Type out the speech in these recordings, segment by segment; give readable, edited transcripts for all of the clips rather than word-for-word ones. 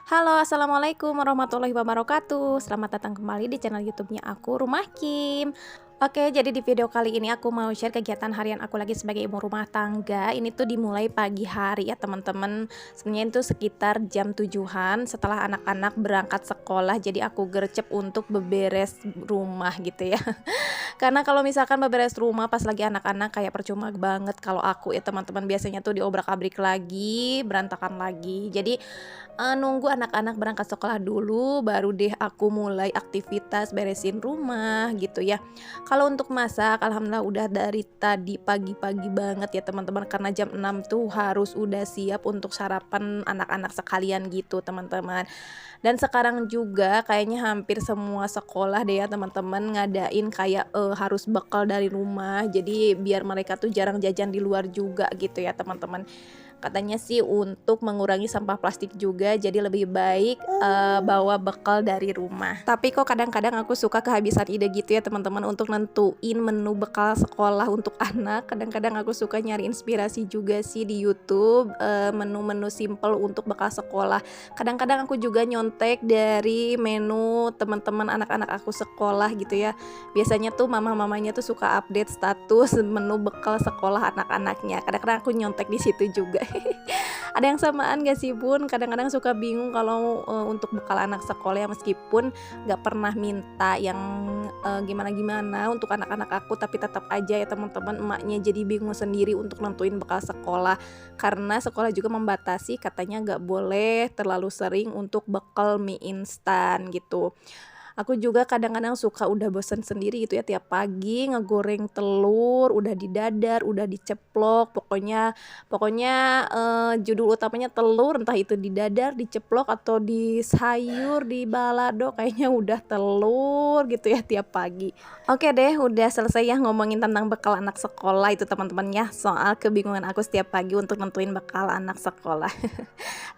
Halo, assalamualaikum warahmatullahi wabarakatuh. Selamat datang kembali di channel YouTube-nya aku, Rumah Kim. Oke, jadi di video kali ini aku mau share kegiatan harian aku lagi sebagai ibu rumah tangga. Ini tuh dimulai pagi hari ya teman-teman. Sebenarnya itu sekitar jam 7-an setelah anak-anak berangkat sekolah. Jadi aku gercep untuk beberes rumah gitu ya. Karena kalau misalkan beberes rumah pas lagi anak-anak kayak percuma banget kalau aku ya teman-teman, biasanya tuh diobrak-abrik lagi, berantakan lagi. Jadi nunggu anak-anak berangkat sekolah dulu baru deh aku mulai aktivitas beresin rumah gitu ya. Kalau untuk masak alhamdulillah udah dari tadi pagi-pagi banget ya teman-teman, karena jam 6 tuh harus udah siap untuk sarapan anak-anak sekalian gitu teman-teman. Dan sekarang juga kayaknya hampir semua sekolah deh ya teman-teman ngadain kayak harus bekal dari rumah. Jadi biar mereka tuh jarang jajan di luar juga gitu ya teman-teman. Katanya sih untuk mengurangi sampah plastik juga, jadi lebih baik bawa bekal dari rumah. Tapi kok kadang-kadang aku suka kehabisan ide gitu ya teman-teman untuk nentuin menu bekal sekolah untuk anak. Kadang-kadang aku suka nyari inspirasi juga sih di YouTube, menu-menu simple untuk bekal sekolah. Kadang-kadang aku juga nyontek dari menu teman-teman anak-anak aku sekolah gitu ya. Biasanya tuh mama-mamanya tuh suka update status menu bekal sekolah anak-anaknya. Kadang-kadang aku nyontek di situ juga. Ada yang samaan gak sih bun? Kadang-kadang suka bingung kalau untuk bekal anak sekolah ya, meskipun gak pernah minta yang gimana-gimana untuk anak-anak aku, tapi tetap aja ya teman-teman, emaknya jadi bingung sendiri untuk nentuin bekal sekolah, karena sekolah juga membatasi katanya gak boleh terlalu sering untuk bekal mie instan gitu. Aku juga kadang-kadang suka udah bosen sendiri gitu ya, tiap pagi ngegoreng telur, udah didadar, udah diceplok, pokoknya pokoknya judul utamanya telur, entah itu didadar, diceplok, atau di sayur, di balado, kayaknya udah telur gitu ya tiap pagi. Oke deh, udah selesai ya ngomongin tentang bekal anak sekolah itu teman-teman ya, soal kebingungan aku setiap pagi untuk nentuin bekal anak sekolah.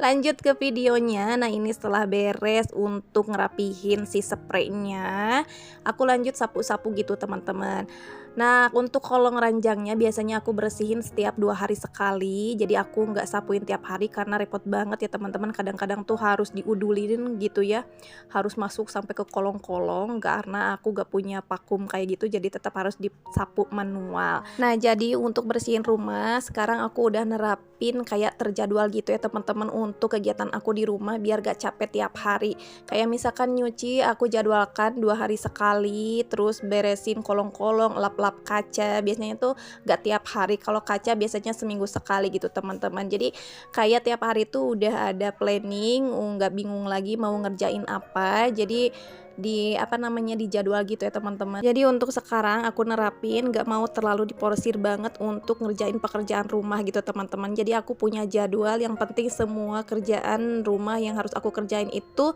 Lanjut ke videonya. Nah, ini setelah beres untuk ngerapihin si spraynya, aku lanjut sapu-sapu gitu teman-teman. Nah, untuk kolong ranjangnya biasanya aku bersihin setiap 2 hari sekali. Jadi aku nggak sapuin tiap hari karena repot banget ya teman-teman. Kadang-kadang tuh harus diudulin gitu ya, harus masuk sampai ke kolong-kolong, karena aku gak punya vakum kayak gitu, jadi tetap harus disapu manual. Nah, jadi untuk bersihin rumah sekarang aku udah nerapin kayak terjadwal gitu ya teman-teman untuk kegiatan aku di rumah biar gak capek tiap hari. Kayak misalkan nyuci aku jadwalkan 2 hari sekali, terus beresin kolong-kolong, lap-lap kaca biasanya tuh gak tiap hari, kalau kaca biasanya seminggu sekali gitu teman-teman. Jadi kayak tiap hari tuh udah ada planning, nggak bingung lagi mau ngerjain apa. Jadi di apa namanya di jadwal gitu ya teman-teman. Jadi untuk sekarang aku nerapin gak mau terlalu diporsir banget untuk ngerjain pekerjaan rumah gitu teman-teman. Jadi aku punya jadwal, yang penting semua kerjaan rumah yang harus aku kerjain itu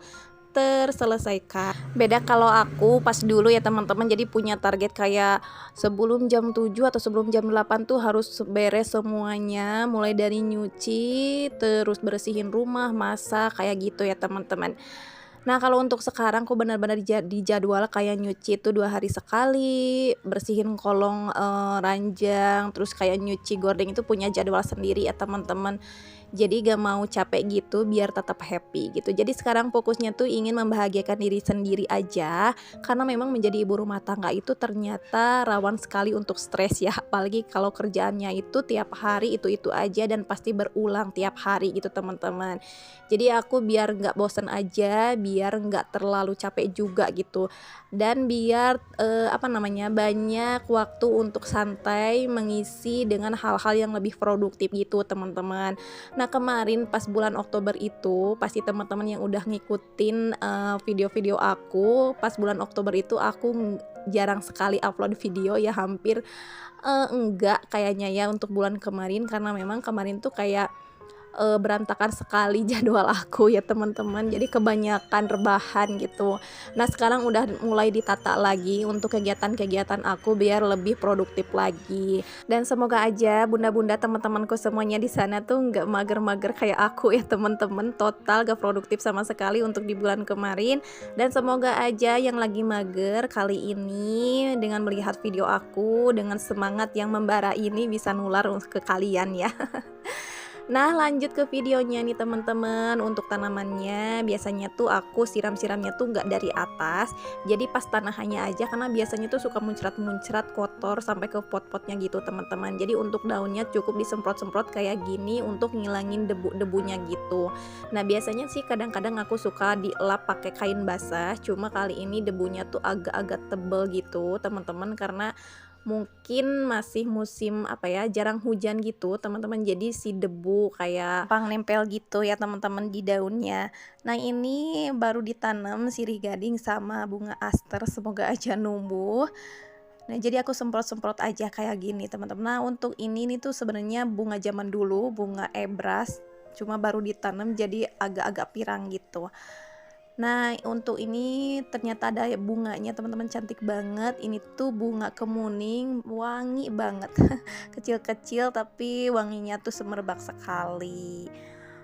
terselesaikan. Beda kalau aku pas dulu ya teman-teman, jadi punya target kayak sebelum jam 7 atau sebelum jam 8 tuh harus beres semuanya, mulai dari nyuci, terus bersihin rumah, masak, kayak gitu ya teman-teman. Nah, kalau untuk sekarang aku benar-benar di jadwal kayak nyuci itu 2 hari sekali, bersihin kolong ranjang, terus kayak nyuci gorden itu punya jadwal sendiri ya teman-teman. Jadi gak mau capek gitu biar tetap happy gitu. Jadi sekarang fokusnya tuh ingin membahagiakan diri sendiri aja, karena memang menjadi ibu rumah tangga itu ternyata rawan sekali untuk stres ya, apalagi kalau kerjaannya itu tiap hari itu aja dan pasti berulang tiap hari gitu teman-teman. Jadi aku biar nggak bosen aja, biar nggak terlalu capek juga gitu, dan biar apa namanya banyak waktu untuk santai mengisi dengan hal-hal yang lebih produktif gitu teman-teman. Nah, kemarin pas bulan Oktober itu pasti teman-teman yang udah ngikutin video-video aku, pas bulan Oktober itu aku jarang sekali upload video ya, hampir enggak kayaknya ya untuk bulan kemarin, karena memang kemarin tuh kayak berantakan sekali jadwal aku ya teman-teman, jadi kebanyakan rebahan gitu. Nah, sekarang udah mulai ditata lagi untuk kegiatan-kegiatan aku biar lebih produktif lagi, dan semoga aja bunda-bunda teman-temanku semuanya di sana tuh nggak mager-mager kayak aku ya teman-teman, total gak produktif sama sekali untuk di bulan kemarin. Dan semoga aja yang lagi mager kali ini dengan melihat video aku dengan semangat yang membara ini bisa nular ke kalian ya. Nah, lanjut ke videonya nih teman-teman. Untuk tanamannya biasanya tuh aku siram-siramnya tuh nggak dari atas, jadi pas tanahannya aja, karena biasanya tuh suka muncrat-muncrat kotor sampai ke pot-potnya gitu teman-teman. Jadi untuk daunnya cukup disemprot-semprot kayak gini untuk ngilangin debu-debunya gitu. Nah, biasanya sih kadang-kadang aku suka dilap pakai kain basah, cuma kali ini debunya tuh agak-agak tebel gitu teman-teman, karena mungkin masih musim apa ya, jarang hujan gitu teman-teman, jadi si debu kayak gampang nempel gitu ya teman-teman di daunnya. Nah, ini baru ditanam sirih gading sama bunga aster, semoga aja numbuh. Nah, jadi aku semprot-semprot aja kayak gini teman-teman. Nah, untuk ini nih tuh sebenarnya bunga zaman dulu, bunga ebras, cuma baru ditanam jadi agak-agak pirang gitu. Nah, untuk ini ternyata ada bunganya teman-teman, cantik banget. Ini tuh bunga kemuning, wangi banget. Kecil-kecil tapi wanginya tuh semerbak sekali.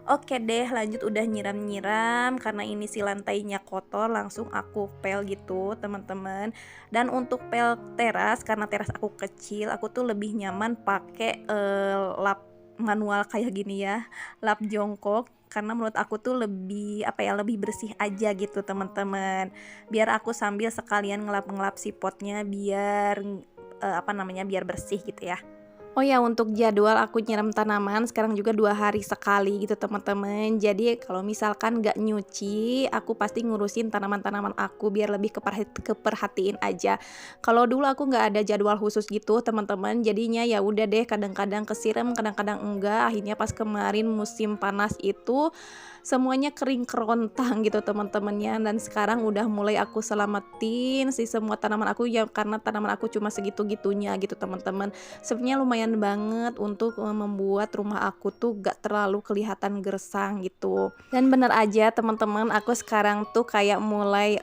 Oke deh, lanjut udah nyiram-nyiram, karena ini si lantainya kotor langsung aku pel gitu teman-teman. Dan untuk pel teras, karena teras aku kecil, aku tuh lebih nyaman pakai lap manual kayak gini ya, lap jongkok, karena menurut aku tuh lebih apa ya, lebih bersih aja gitu teman-teman. Biar aku sambil sekalian ngelap-ngelap si potnya biar apa namanya, biar bersih gitu ya. Oh ya, untuk jadwal aku nyiram tanaman sekarang juga 2 hari sekali gitu teman-teman. Jadi kalau misalkan nggak nyuci, aku pasti ngurusin tanaman-tanaman aku biar lebih keperhatiin aja. Kalau dulu aku nggak ada jadwal khusus gitu teman-teman, jadinya ya udah deh, kadang-kadang kesiram, kadang-kadang enggak. Akhirnya pas kemarin musim panas itu semuanya kering kerontang gitu teman-temannya, dan sekarang udah mulai aku selamatin si semua tanaman aku ya, karena tanaman aku cuma segitu-gitunya gitu teman-teman. Sebenarnya lumayan banget untuk membuat rumah aku tuh gak terlalu kelihatan gersang gitu. Dan bener aja teman-teman, aku sekarang tuh kayak mulai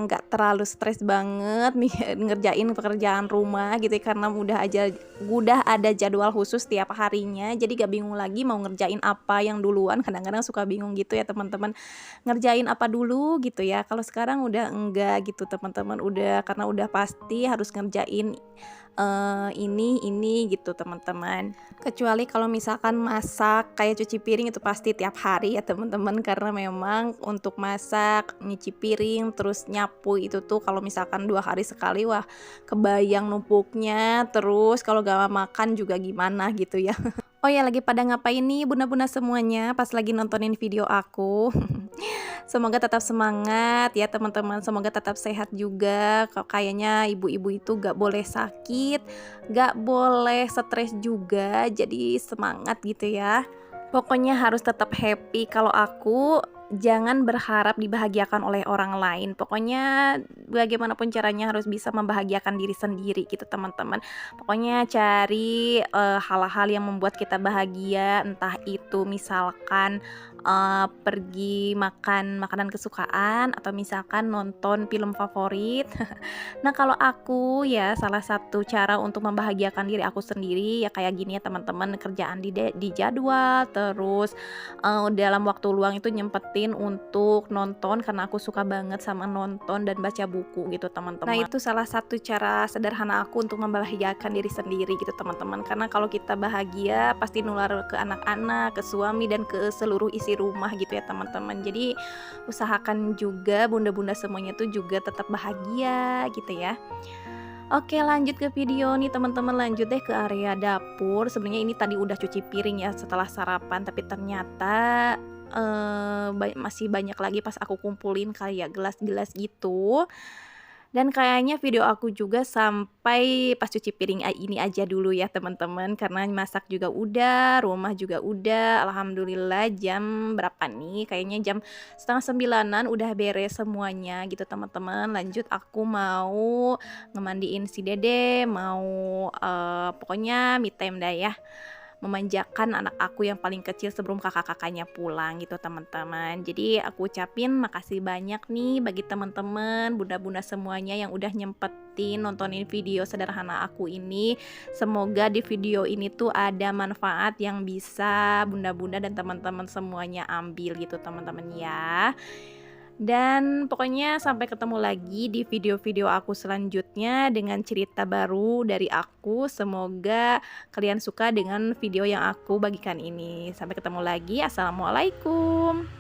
gak terlalu stres banget nih ngerjain pekerjaan rumah gitu ya, karena udah ada jadwal khusus tiap harinya, jadi gak bingung lagi mau ngerjain apa yang duluan. Kadang-kadang suka bingung gitu ya teman-teman, ngerjain apa dulu gitu ya. Kalau sekarang udah enggak gitu teman-teman, udah, karena udah pasti harus ngerjain ini gitu teman-teman. Kecuali kalau misalkan masak kayak cuci piring, itu pasti tiap hari ya teman-teman, karena memang untuk masak, nyuci piring, terus nyapu itu tuh kalau misalkan 2 hari sekali, wah kebayang numpuknya. Terus kalau gak makan juga gimana gitu ya. Oh ya, lagi pada ngapain nih bunda-bunda semuanya pas lagi nontonin video aku? Semoga tetap semangat ya teman-teman, semoga tetap sehat juga. Kayaknya ibu-ibu itu gak boleh sakit, gak boleh stres juga, jadi semangat gitu ya. Pokoknya harus tetap happy. Kalau aku, jangan berharap dibahagiakan oleh orang lain. Pokoknya bagaimanapun caranya harus bisa membahagiakan diri sendiri gitu teman-teman. Pokoknya cari hal-hal yang membuat kita bahagia, entah itu misalkan pergi makan makanan kesukaan, atau misalkan nonton film favorit. Nah, kalau aku ya, salah satu cara untuk membahagiakan diri aku sendiri ya kayak gini ya teman-teman, kerjaan di jadwal, terus dalam waktu luang itu nyempetin untuk nonton, karena aku suka banget sama nonton dan baca buku gitu teman-teman. Nah, itu salah satu cara sederhana aku untuk membahagiakan diri sendiri gitu teman-teman, karena kalau kita bahagia pasti nular ke anak-anak, ke suami, dan ke seluruh isi rumah gitu ya teman-teman. Jadi usahakan juga bunda-bunda semuanya tuh juga tetap bahagia gitu ya. Oke, lanjut ke video nih teman-teman, lanjut deh ke area dapur. Sebenarnya ini tadi udah cuci piring ya setelah sarapan, tapi ternyata masih banyak lagi pas aku kumpulin kayak gelas-gelas gitu. Dan kayaknya video aku juga sampai pas cuci piring ini aja dulu ya teman-teman, karena masak juga udah, rumah juga udah. Alhamdulillah, jam berapa nih? Kayaknya jam setengah 9-an udah beres semuanya gitu teman-teman. Lanjut aku mau ngemandiin si dede, mau pokoknya me time dah ya, memanjakan anak aku yang paling kecil sebelum kakak-kakaknya pulang gitu teman-teman. Jadi aku ucapin makasih banyak nih bagi teman-teman, bunda-bunda semuanya yang udah nyempetin nontonin video sederhana aku ini. Semoga di video ini tuh ada manfaat yang bisa bunda-bunda dan teman-teman semuanya ambil gitu teman-teman ya. Dan pokoknya sampai ketemu lagi di video-video aku selanjutnya dengan cerita baru dari aku. Semoga kalian suka dengan video yang aku bagikan ini. Sampai ketemu lagi. Assalamualaikum.